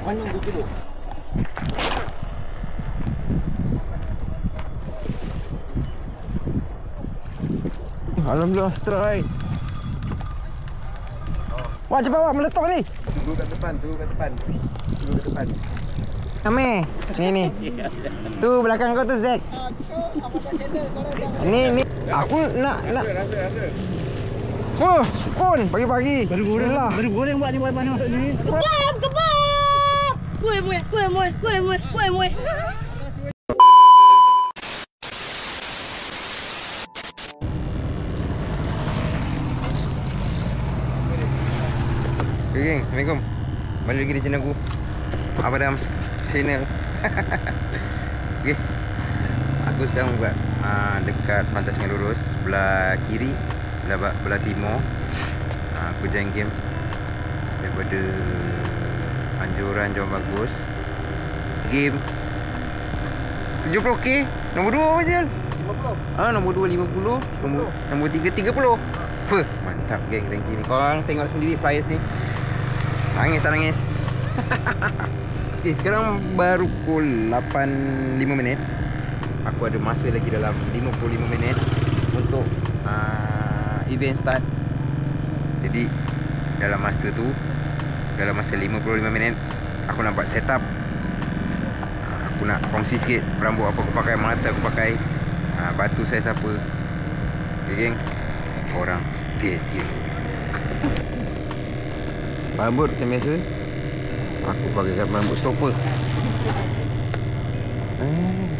Panjang tu tu. Alhamdulillah strike. Wah, cepat wah, meletup ni. Tunggu kat depan, tunggu kat depan. Tunggu kat depan. Ame, ni. Tu belakang kau tu Zack. Ni. Aku nak. Rasa. Oh, sukun pagi-pagi. Baru goreng buat ni buat mana ni? Kebab. Kuih. Okay, geng. Assalamualaikum. Balik lagi di channel aku. Abadam channel. Okay. Aku sekarang buat dekat Pantai Sungai Lurus, belah kiri, belah timur. Aku join game daripada anjuran John Bagus. Game 70k. Nombor 2 apa je? 50. Nombor 2 50, nombor 3 30. Mantap geng ranking ni. Korang tengok sendiri players ni. Nangis. Okay, sekarang baru pukul 8.05 minit. Aku ada masa lagi dalam 55 minit untuk event start. Jadi dalam masa 55 minit aku nak buat setup. Aku nak kongsi sikit rambut apa aku pakai, mata aku pakai, batu saya siapa. Okay geng, korang stay tune. Rambut macam biasa, aku pakai rambut stopper.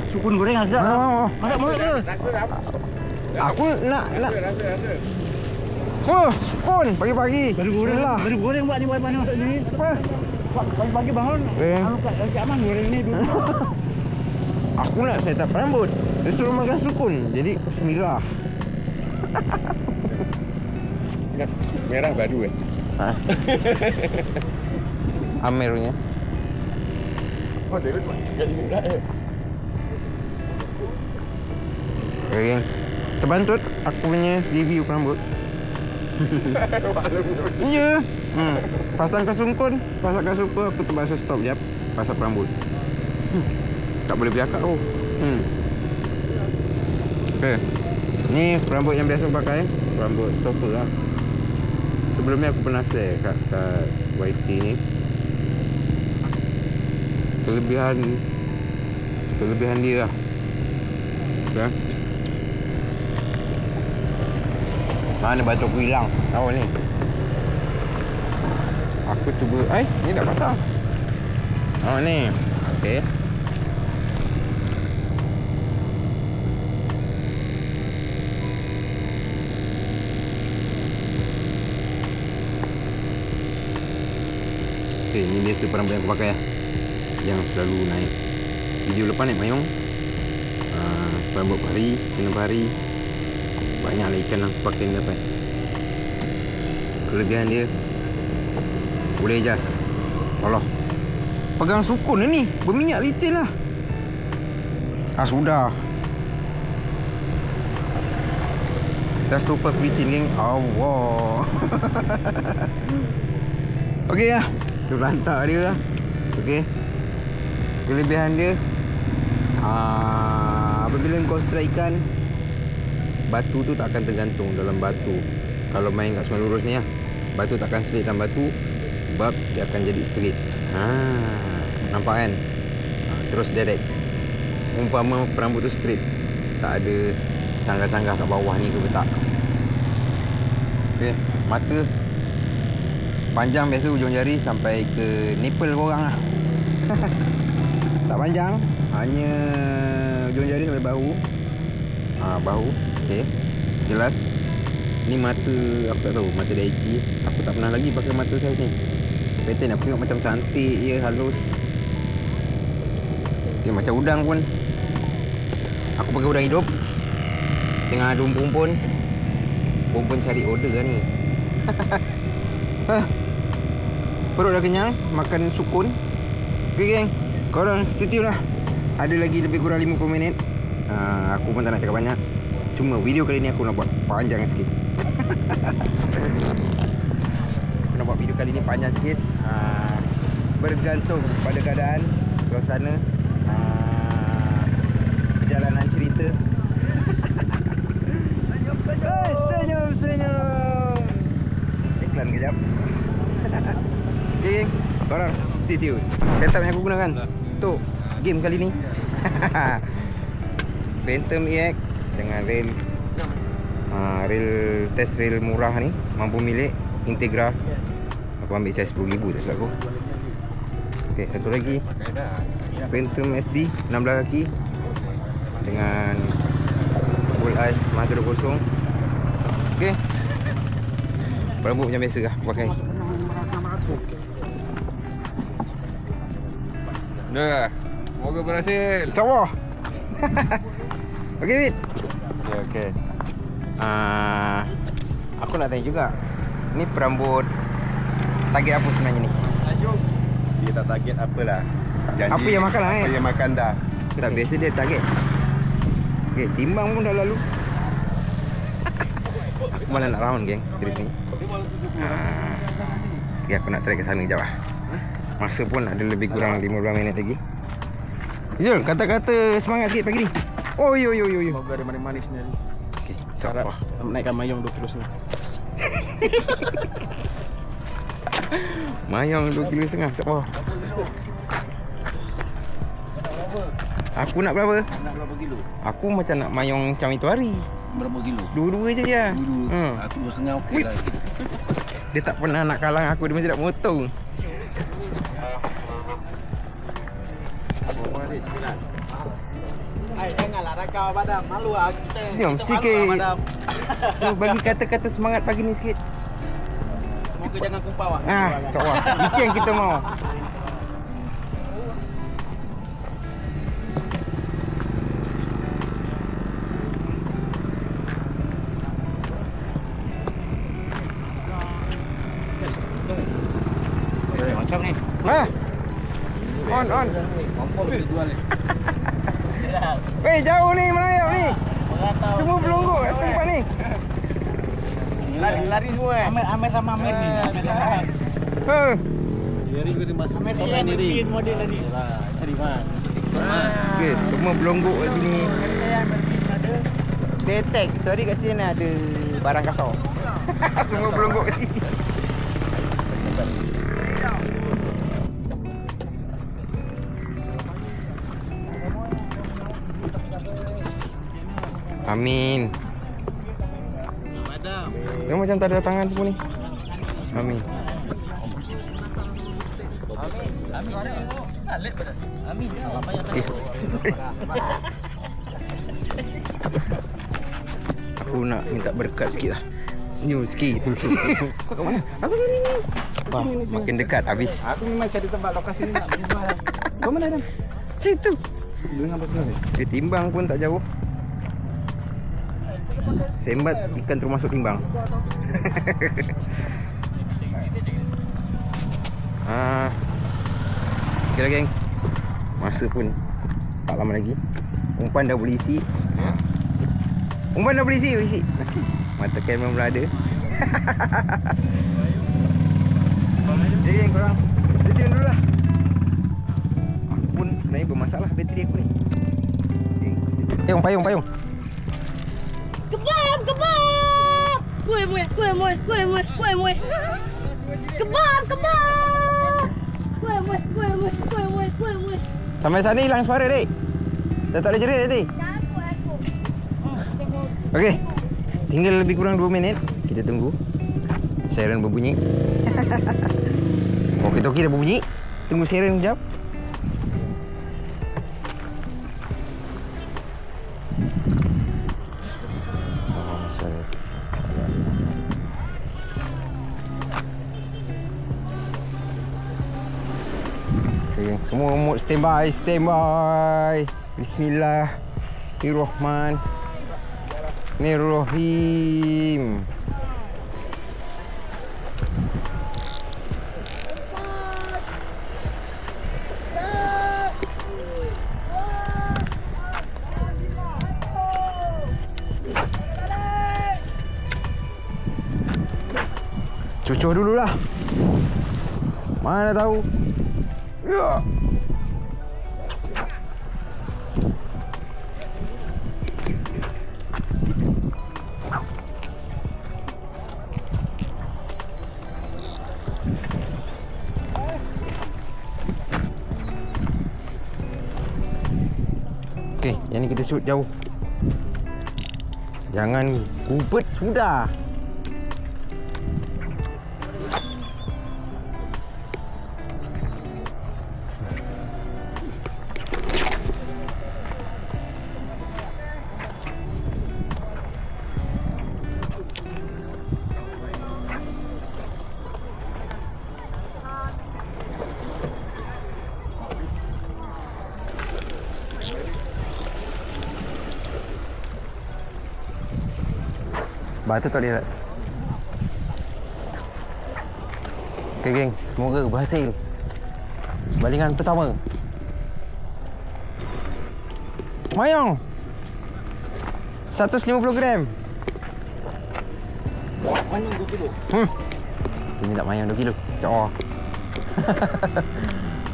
Sukun goreng agak. Masak mulut dia. Aku nak. Rasa. Oh, sukun pagi-pagi. Baru goreng buat ni buat mana ni? Apa? Pagi-pagi bangun. Kat mana goreng ni dulu? Aku nak set up rambut. Dia suruh makan sukun. Jadi bismillah. Ingat merah badu Amir punya. Oh, dia pun cakap ini pula Okay, geng. Terbantut aku punya review rambut. Ya. Pasangkan sukun aku terpaksa stop jap. Pasal rambut. Tak boleh bercakap tu. Okay. Ni rambut yang biasa aku pakai, rambut stopper lah. Sebelum ni aku pernah share kat YT ni. Kelebihan dia lah. Okay. Mana batu aku hilang? Tahu ni. Aku cuba. Ni dah pasang. Ni. Okey. Okay, ni biasa rambut yang aku pakai lah. Yang selalu naik video lepas naik mayung. Rambut pari, kena pari. Banyaklah ikan aku pakai ni dapat. Kelebihan dia boleh adjust. Allah, pegang sukun ni berminyak licin lah. Sudah stopper licin geng. Allah. Okey lah, tu lantak dia lah. Okey, kelebihan dia apabila kau strike ikan, batu tu tak akan tergantung dalam batu. Kalau main kat Sungai Lurus ni lah, batu tak akan straight dalam batu sebab dia akan jadi straight. Nampak kan? Terus direct. Umpama rambut tu straight, tak ada canggah-canggah kat bawah ni ke tak. Okay, mata panjang biasa ujung jari sampai ke nipple korang lah. Tak panjang, hanya ujung jari sampai bahu. Bahu. Okey, jelas. Ni mata aku tak tahu, mata Daichi. Aku tak pernah lagi pakai mata saiz ni. Pattern aku tengok macam cantik je, halus. Okey, macam udang pun. Aku pakai udang hidup. Tengah ada rumpun. Rumpun cari order lah ni. Perut dah kenyang, makan sukun. Okey geng, korang stay tune lah. Ada lagi lebih kurang 50 minit. Aku pun tak nak cakap banyak. Cuma video kali ni aku nak buat panjang sikit. Aku nak buat video kali ni panjang sikit. bergantung pada keadaan, suasana, perjalanan cerita. Senyum. Iklan kejap. Okay, korang stay tune. Setup yang aku gunakan untuk game kali ni Phantom EX dengan rail test rail murah ni, mampu milik Integra. Aku ambil size 10,000 tak silap aku. Okay, satu lagi Phantom SD 16 kaki dengan full ice mata 20. Okay, rambut macam biasa lah pakai. Dah. Semoga berhasil. InsyaAllah. Okay, Wit. Okay. Aku nak tanya juga, ni perambut target apa sebenarnya ni? Dia tak target apalah. Janji Apa yang makan lah apa yang makan dah. Tak, biasa dia target. Okay, timbang pun dah lalu. Aku malah nak round geng trip ni. Okay, aku nak try ke sana sekejap lah. Masa pun ada lebih kurang 15 minit lagi. Jom, kata-kata semangat sikit pagi ni. Oh, yo. Semoga ada manis-manis ni. Okay, insyaAllah. Menaikkan mayong 2 kilo setengah. Mayang 2 kilo setengah, insyaAllah. Aku nak berapa? Nak berapa kilo? Aku macam nak mayong macam itu hari. Berapa kilo? Dua-dua je dia. Dua-dua. Aku 2,5 okey lah. Dia tak pernah nak kalang aku, dia mesti nak motong. Janganlah rakau Badam. Malu lah kita. Senyum sikit. Bagi kata-kata semangat pagi ni sikit. Semoga jangan kumpau lah. InsyaAllah. Itu yang kita mau. Macam ni. On. Kompor boleh jual ni. Jauh ni melayap ni. Semua pelonggok kat tempat ni. Lari semua Amir sama Amir ni. Jadi kita masuk komen ni. Model tadi. Cari man. Okay, semua pelonggok kat sini. Dia attack. Tu hari kat sini ada barang kasar. Semua pelonggok kat sini. Amin. Dia macam tak ada tangan tu pun ni. Amin. Aku nak minta berkat sikit lah. Senyum sikit. Kau kat mana? Aku sini ni. Makin dekat habis. Aku memang cari tempat lokasi ni nak berjual. Kau mana Adam? Situ. Dengan apa sini? Dia timbang pun tak jauh. Sembat ikan termasuk timbang. Okay lah geng. Masa pun tak lama lagi. Umpan dah boleh isi. Umpan dah boleh isi. Mata kamera pula ada. Okay geng, korang stay tune dulu lah. Aku pun sebenarnya bermasalah bateri aku ni. Payung. Kebab! Kuih. Kebab! Kuih. Sampai sana hilang suara dek. Dah tak ada jerit tadi. Aku. Okey. Tinggal lebih kurang 2 minit. Kita tunggu siren berbunyi. Okey dah berbunyi. Tunggu siren sekejap. Okay, semua mood standby. Bismillahirrahmanirrahim. Cucuk dululah. Mana tahu Ya. Okey, yang ni kita shoot jauh. Jangan kubet sudah. Batu tak lihat. Okay geng, semoga berhasil balingan pertama. Mayong 150 gram. Mayong 2 kilo. Dia minta mayong 2 kilo. So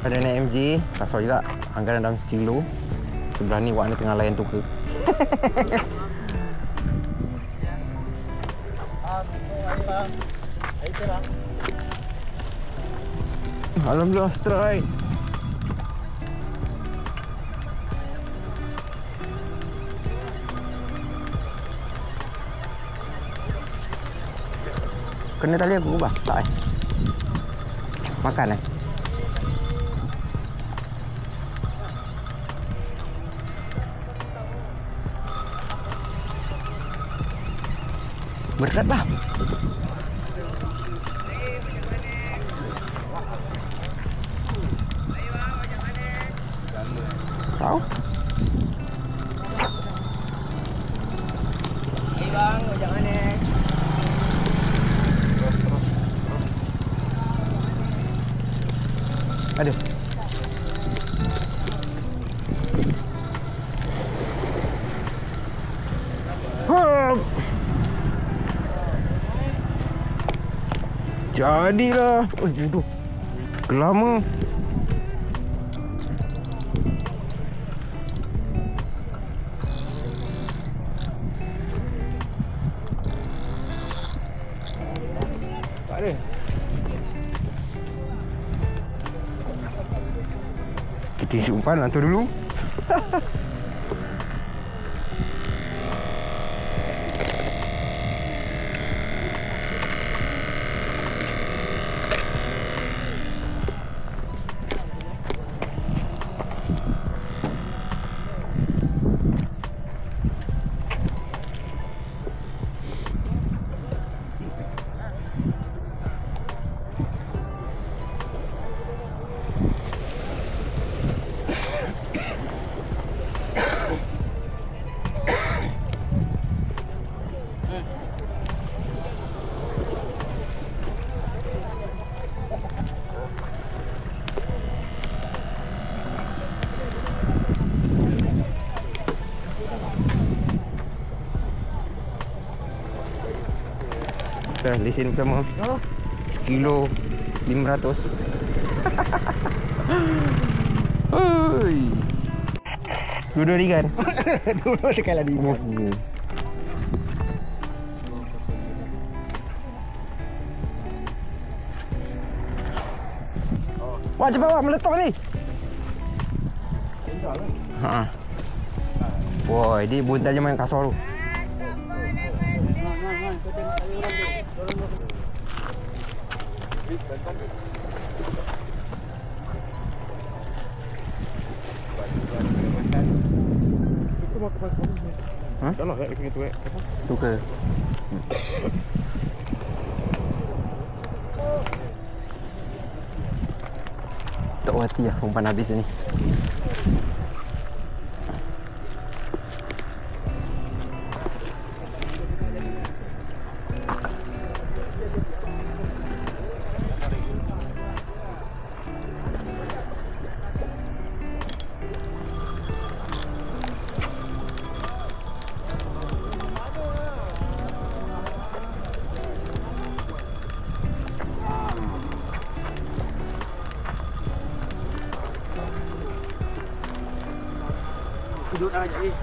ada naik MG, kasar juga. Anggaran dalam 1 kilo. Sebelah ni Wak ni tengah layan tukar. Alhamdulillah strike. Kena tali aku ubah? Tak makan berat bah. Tahu? Hey bang, jangan Aduh. Jadilah. Oh, bodoh. Lama. Tak ada. Kita isi umpan hantar dulu. Dah lesen pertama. Sekilo 500. Oi. Dua-dua ikan. Dua tekan lagi. Wah, cepat wah, meletup ni. Ha. Wah, dia buntal je main kasar tu. Ha? Dah lah, punya tu Tukar. Tak hati lah umpan habis ni. duduk dah ajak ni.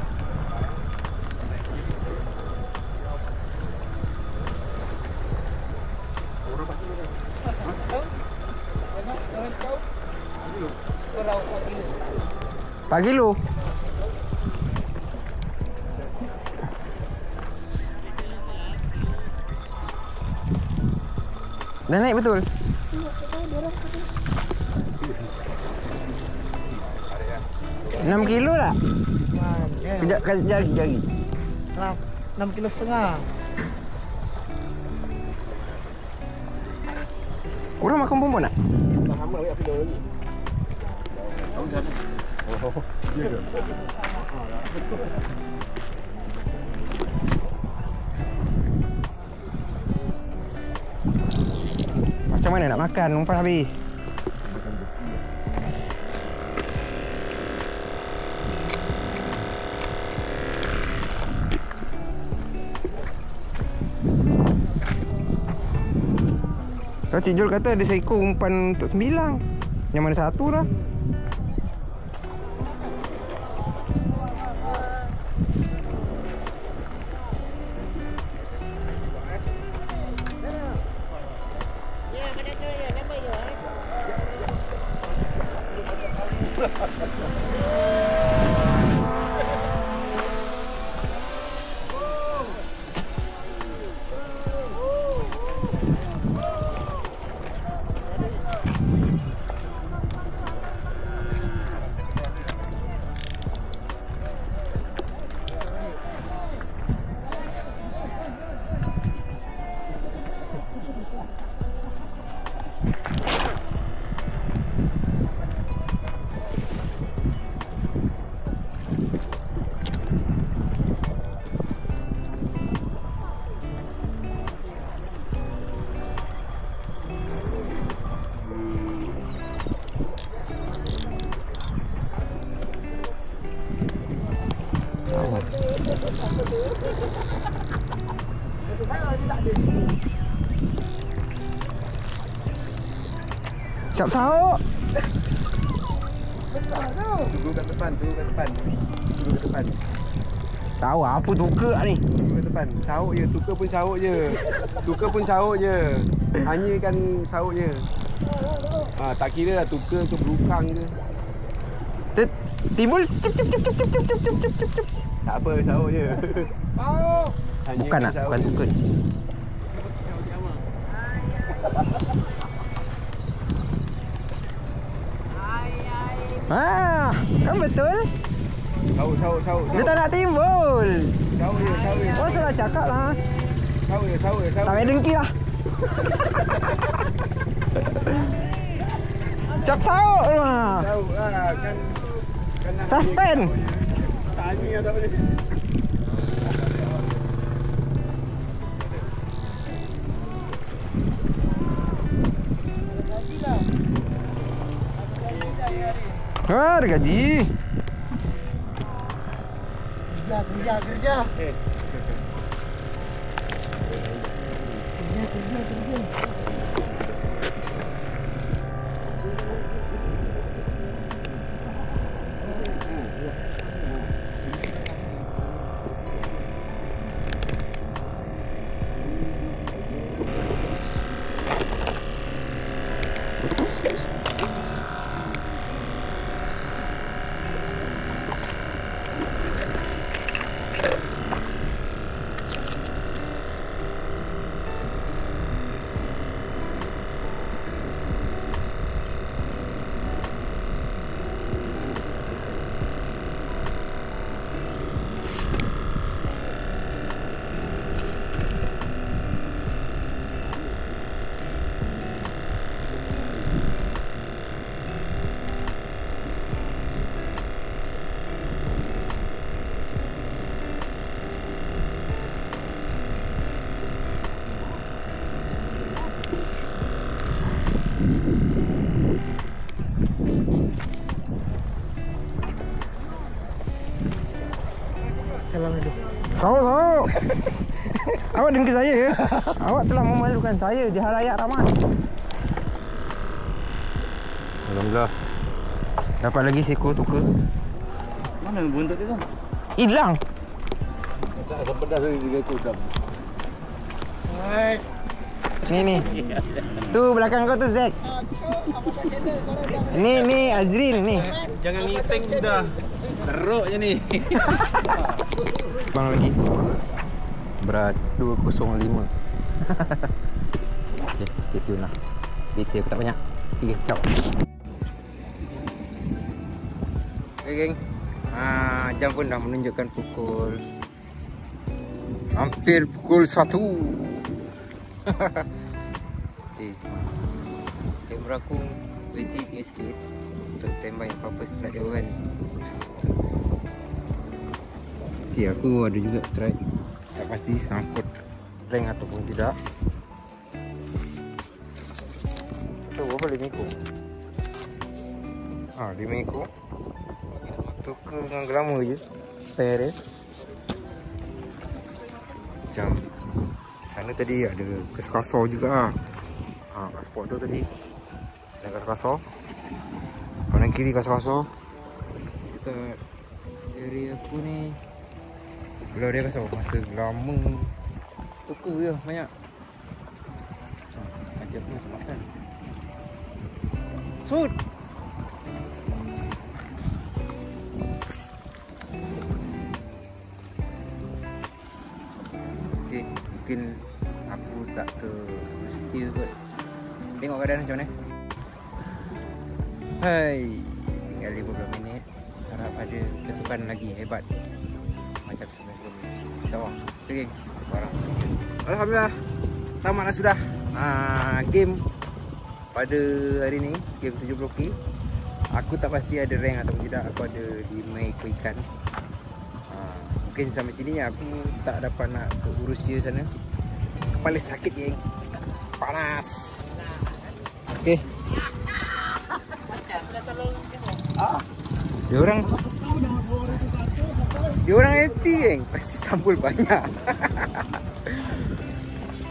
Pagi lu. Dah naik betul? 6 kilo tak? Kejap jari. 6,5 kilo. Korang makan pompon tak? Hama banyak kilo lagi. Oh, ya ke? Macam mana nak makan? Umpan habis. Kalau Cik Jol kata ada seekor umpan untuk 9. Yang mana satu dah? Siap sahur. Tunggu kat depan. Tahu apa tukar ni? Tunggu kat depan. Sahur je, tukar pun sahur je. Hanya kan sahur je. Tak kira lah tukar ke berukang ke. Timbul cep. Tak apa, sahur je. Bukan nak, bukan tukar. Kan betul? Sahur. Dia tak nak timbul. Sahur je. Oh, salah cakap lah. Sahur. Tak payah dengki lah. Siap sahur tu lah. Sahur lah, kan Suspend. Tanya tak boleh. Ada gaji. Kerja. Sahur. Awak dengki saya ya? Awak telah memalukan saya di halayak ramai. Alhamdulillah. Dapat lagi seekor tukar. Mana buntut dia tu? Hilang. Tak pedas lagi dia kodam. Ni. Tu belakang kau tu Zack. Ni Azrin ni. Jangan ngising dah. Teruk je ni. Bang lagi. Berat 205. Okay, stay tune lah. Detail aku tak banyak. Okay, ciao. Okay geng. Jam pun dah menunjukkan hampir pukul 1. Okay. Kamera aku bateri tinggal sikit. Untuk standby apa-apa strike dia kan. Okay, aku ada juga strike. Tak pasti sangkut rank ataupun tidak. Tu berapa 5 ekor? 5 ekor. Tukar dengan glamour je. Pair dia. Macam sana tadi ada kasar juga. Kat spot tu tadi ada kasar. Kanan kiri kasar. Dekat area aku ni belah dia kasar. Masa lama tukar je banyak. Ajak pun macam makan. Sud. Okay, mungkin aku tak ke setia kot. Tengok keadaan macam mana. Hai, tinggal 15 minit. Harap ada ketukan lagi hebat macam sebelum ni. InsyaAllah. Okay geng, barang. Alhamdulillah, tamatlah sudah game pada hari ni. Game 70k. Aku tak pasti ada rank atau tidak. Aku ada 5 ekor ikan. Mungkin sampai sini aku tak dapat nak ke Rusia sana. Kepala sakit geng. Panas. Okay. Dia orang happy geng. Pasti sambul banyak.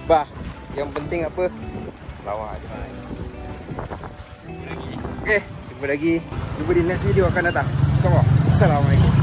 Bah, yang penting apa? Lawa je. Okay, jumpa lagi. Jumpa di next video akan datang. InsyaAllah. Assalamualaikum.